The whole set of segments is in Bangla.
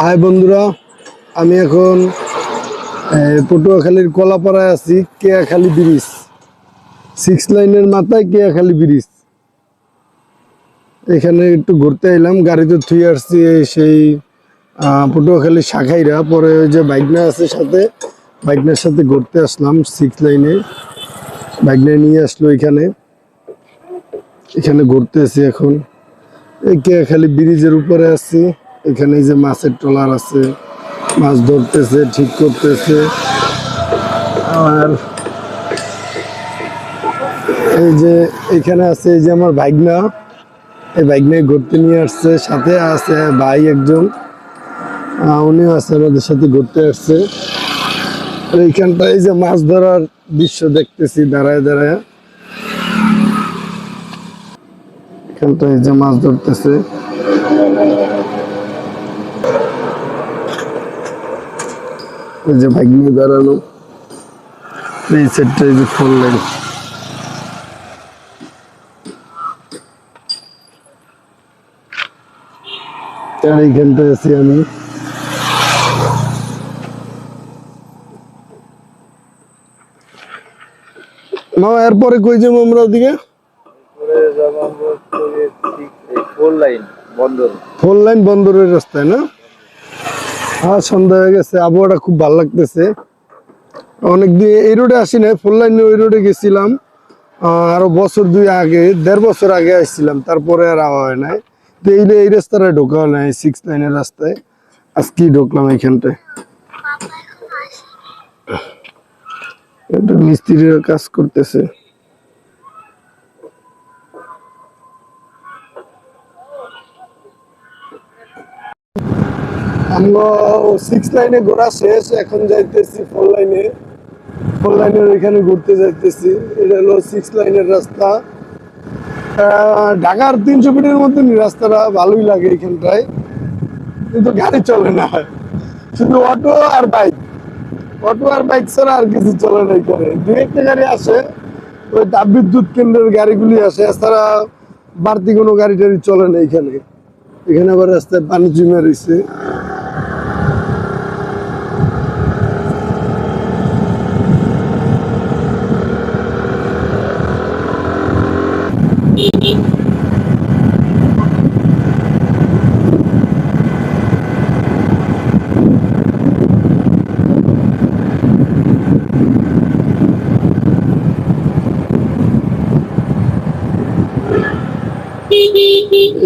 হাই বন্ধুরা, আমি এখন পটুয়াখালীর কলাপাড়ায় আছি। কেয়াখালী ব্রিজ, 6 লাইনের মাথায় কেয়াখালী ব্রিজ। এখানে একটু ঘুরতে এলাম, গাড়িতে থুই আসছি সেই পটুয়াখালী শাখাইরা। পরে ওই যে বাইকনা আছে সাথে, বাইকনার সাথে ঘুরতে আসলাম 6 লাইনে। বাইকনা নিয়ে আসলো এখানে, এখানে ঘুরতে আছি এখন। এই কেয়াখালী ব্রিজের উপরে আছি। এখানে যে মাছের ট্রলার আছে, মাছ ধরতেছে, ঠিক করতেছে। আর এই যে এখানে আছে এই যে আমার ভাইগনা, এই ভাইগনায় ঘুরতে নিয়ে আসছে। সাথে আছে ভাই একজন, উনিও আছে আমাদের সাথে ঘুরতে আসছে। আর এইখানটা এই যে মাছ ধরার দৃশ্য দেখতেছি দাঁড়ায় দাঁড়ায়। এখানটা এই যে মাছ ধরতেছে। এই যে ভাইগনা দাঁড়ানো, এই সেটটা এই যে ফুল লাইন। আর এইখানটায় আছি আমি। মামা এরপরে কই যাবো আমরা ওদিকে? ফোর লাইন বন্দরের রাস্তায় না? হ্যাঁ, সন্ধ্যা হয়ে গেছে, আবহাওয়াটা খুব ভালো লাগতেছে। অনেকদিন এই রোডে আসি নাই, ফোর লাইনে ওই রোডে গেছিলাম আরো বছর দুই আগে, 1.5 বছর আগে আসছিলাম, তারপরে আর আওয়া হয় নাই। তো এই রাস্তাটায় ঢোকা হয় নাই, 6 লাইনের রাস্তায় আজকেই ঢুকলাম এইখানটায়। এটা মিস্ত্রিরা কাজ করতেছে। আমরা 6 লাইনে ঘোরা শেষ, এখন যাইতেছি ফোর লাইনে। ফোর লাইনের ওইখানে ঘুরতে যাইতেছি। এটা হলো 6 লাইনের রাস্তা। ঢাকার 300 ফিটের মধ্যে রাস্তাটা ভালোই লাগে এখানটায়, কিন্তু গাড়ি চলে না, শুধু অটো আর বাইক। অটো আর বাইক ছাড়া আর কিছু চলে না এখানে। দু একটা গাড়ি আসে, ওই তাপবিদ্যুৎ কেন্দ্রের গাড়িগুলি আসে, এছাড়া বাড়তি কোনো গাড়ি টাড়ি চলে না এখানে। এখানে আবার রাস্তায় পানি জমে রয়েছে।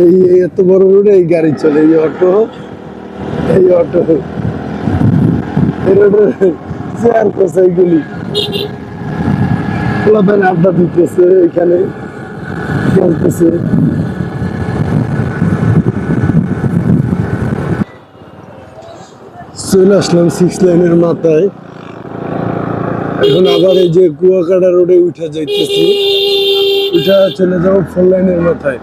এই এত বড় রোডে এই গাড়ি চলে, এই অটো, এই অটো, এই রোডে চেয়ার কোথায়গুলি খোলাপেন আড্ডা দিতেছে, এখানে চলতেছে। চলে আসলাম 6 লাইনের মাথায়। এখন আবার এই যে কুয়াকাটা রোডে উঠে যাইতেছি, উঠা চলে যাবো 4 লাইনের মাথায়।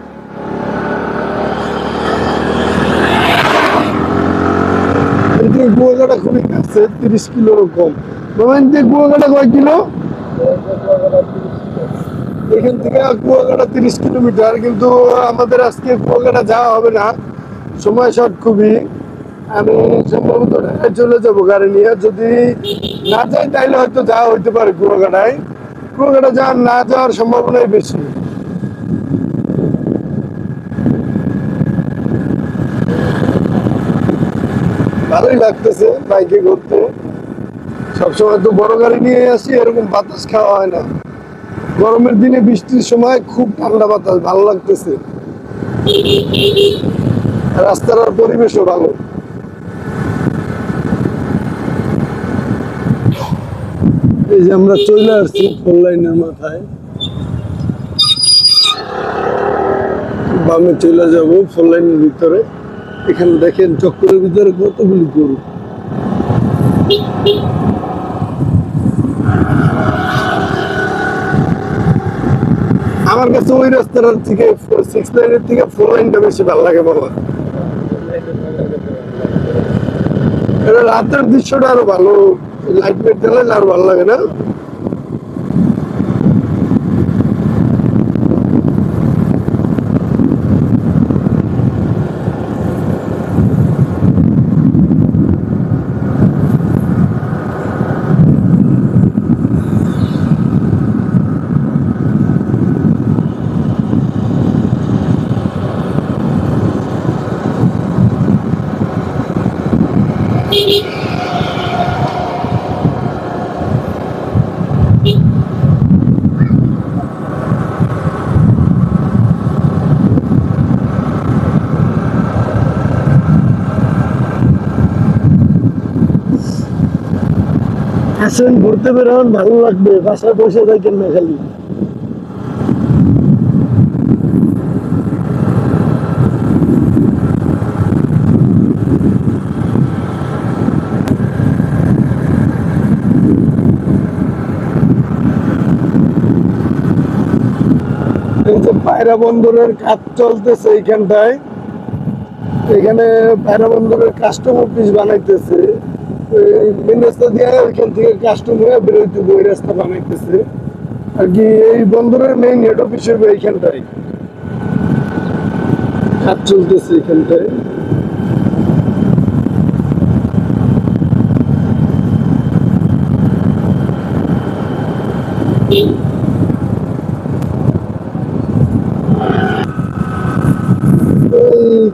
কুয়াকাটা খুবই কাছে, 30 কিলোর কম। কুয়াকাটা কয় কিলো? এখান থেকে কুয়াকাটা 30 কিলোমিটার, কিন্তু আমাদের আজকে কুয়াকাটা যাওয়া হবে না, সময় শর্ট খুবই। আমি সম্ভবত ঢাকায় চলে যাবো গাড়ি নিয়ে। যদি না যাই তাইলে হয়তো যাওয়া হইতে পারে কুয়াকাটায়। কুয়াকাটা যাওয়ার না যাওয়ার সম্ভাবনাই বেশি। ভালোই লাগতেছে বাইকে ঘুরতে। সবসময় তো বড় গাড়ি নিয়ে আসি, এরকম বাতাস খাওয়া হয় না। গরমের দিনে বৃষ্টির সময় খুব ঠান্ডা বাতাস, ভালো লাগতেছে। রাস্তার পরিবেশও ভালো। এই যে আমরা চলে আসছি 4 লাইনের মাথায়, বামে চলে যাব 4 লাইনের ভিতরে। এখানে দেখেন চক্করের ভিতরে কতগুলি গরু। আমার কাছে ওই রাস্তাটার থেকে 6 লাইনের থেকে 4 লাইনটা বেশি ভালো লাগে বাবা। এটা রাতের দৃশ্যটা আরো ভালো, লাইট ফাইট দিলে আরো ভালো লাগে না? আসেন ঘুরতে বেরোন, ভালো লাগবে, বাসায় বসে থাকেন না খালি। এই যে পায়রা বন্দরের কাজ চলতেছে এইখানটায়, এখানে পায়রা বন্দরের কাস্টম অফিস বানাইতেছে। মেন রাস্তা দিয়ে ওইখান থেকে কাস্টম হয়ে বেরোইতে ওই রাস্তা বানাইতেছে আর কি। এই বন্দরের মেইন হেড অফিস হবে এইখানটায়, কাজ চলতেছে এখানটায়।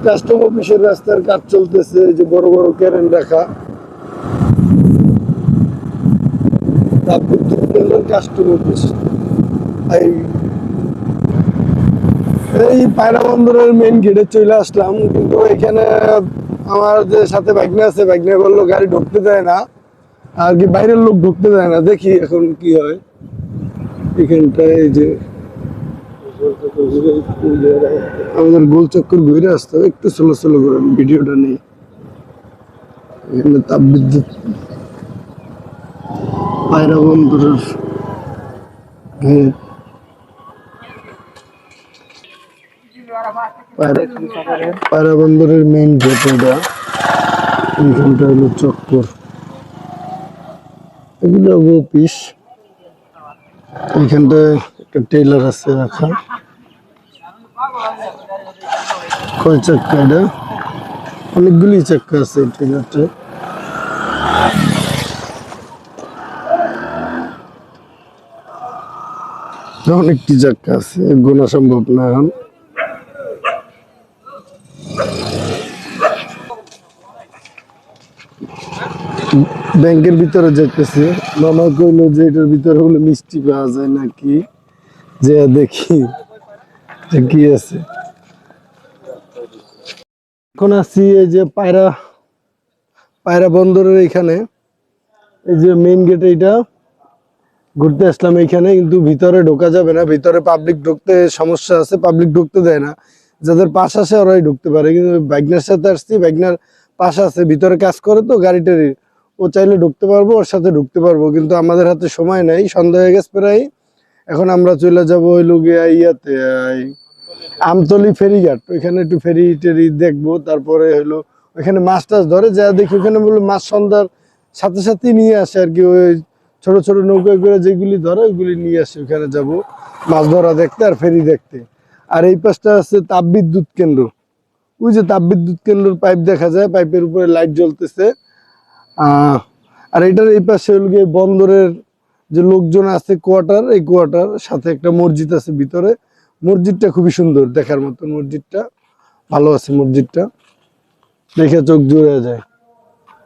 কাস্টম অফিসের রাস্তার কাজ চলতেছে, যে বড় বড় ক্যারেন রাখা তাপবিদ্যুৎ কেন্দ্রের কাস্টম অফিস। এই পায়রা বন্দরের মেইন গেটে চলে আসলাম, কিন্তু এখানে আমার যে সাথে বাইকনা আছে, বাইকনা বললো গাড়ি ঢুকতে দেয় না আর কি, বাইরের লোক ঢুকতে দেয় না। দেখি এখন কি হয়। এখানটায় এই যে আমাদের গোল চক্কর ঘুরে আসতে হবে, একটু স্লো স্লো করেন, ভিডিওটা নেই। এখানে তাপবিদ্যুৎ পায়রা বন্দরের গেট, পায়রা বন্দরের মেইন গেট এটা। এইখানটা হলো চক্কর, এগুলো অফিস। এইখানটায় একটা টেইলার আছে রাখা। কয় চাক্কা এটা? অনেকগুলি চাক্কা আছে এই টেইলারটা। অনেকটি চাক্কা আছে, গোনা সম্ভব না এখন। ব্যাংকের ভিতরে যেতেছি, মামা কইলো যে এটার ভিতরে হলে মিষ্টি পাওয়া যায় নাকি, যে দেখি যে কি আছে। এখন আছি এই যে পায়রা পায়রা বন্দরের এখানে, এই যে মেইন গেট এইটা, ঘুরতে আসলাম এইখানে। কিন্তু ভিতরে ঢোকা যাবে না, ভিতরে পাবলিক ঢুকতে সমস্যা আছে, পাবলিক ঢুকতে দেয় না। যাদের পাশ আছে ওরাই ঢুকতে পারে, কিন্তু বাইকনার সাথে আসছি, বাইকনার পাশ আছে, ভিতরে কাজ করে তো গাড়িটারি, ও চাইলে ঢুকতে পারবো, ওর সাথে ঢুকতে পারবো, কিন্তু আমাদের হাতে সময় নেই, সন্ধ্যা হয়ে গেছে প্রায়। এখন আমরা চলে যাবো হইলো গিয়া ইয়াতে, আমতলি ফেরিঘাট, ওইখানে একটু ফেরি টেরি দেখবো। তারপরে হলো ওইখানে মাছ টাছ ধরে, যা দেখি ওখানে বললো মাছ সন্ধ্যার সাথে সাথে নিয়ে আসে আর কি। ওই ছোট ছোট নৌকা করে যেগুলি ধরে ওইগুলি নিয়ে আসে, ওখানে যাব মাছ ধরা দেখতে আর ফেরি দেখতে। আর এই পাশটা আছে তাপবিদ্যুৎ কেন্দ্র, ওই যে তাপবিদ্যুৎ কেন্দ্রের পাইপ দেখা যায়, পাইপের উপরে লাইট জ্বলতেছে। আর এটার এই পাশে হলো গিয়ে বন্দরের যে লোকজন আছে কোয়ার্টার, এই কোয়ার্টার সাথে একটা মসজিদ আছে ভিতরে। মসজিদটা খুবই সুন্দর, দেখার মতন, মসজিদটা ভালো আছে, মসজিদটা দেখে চোখ জুড়ে যায়।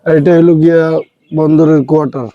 আর এটা হলো গিয়া বন্দরের কোয়ার্টার।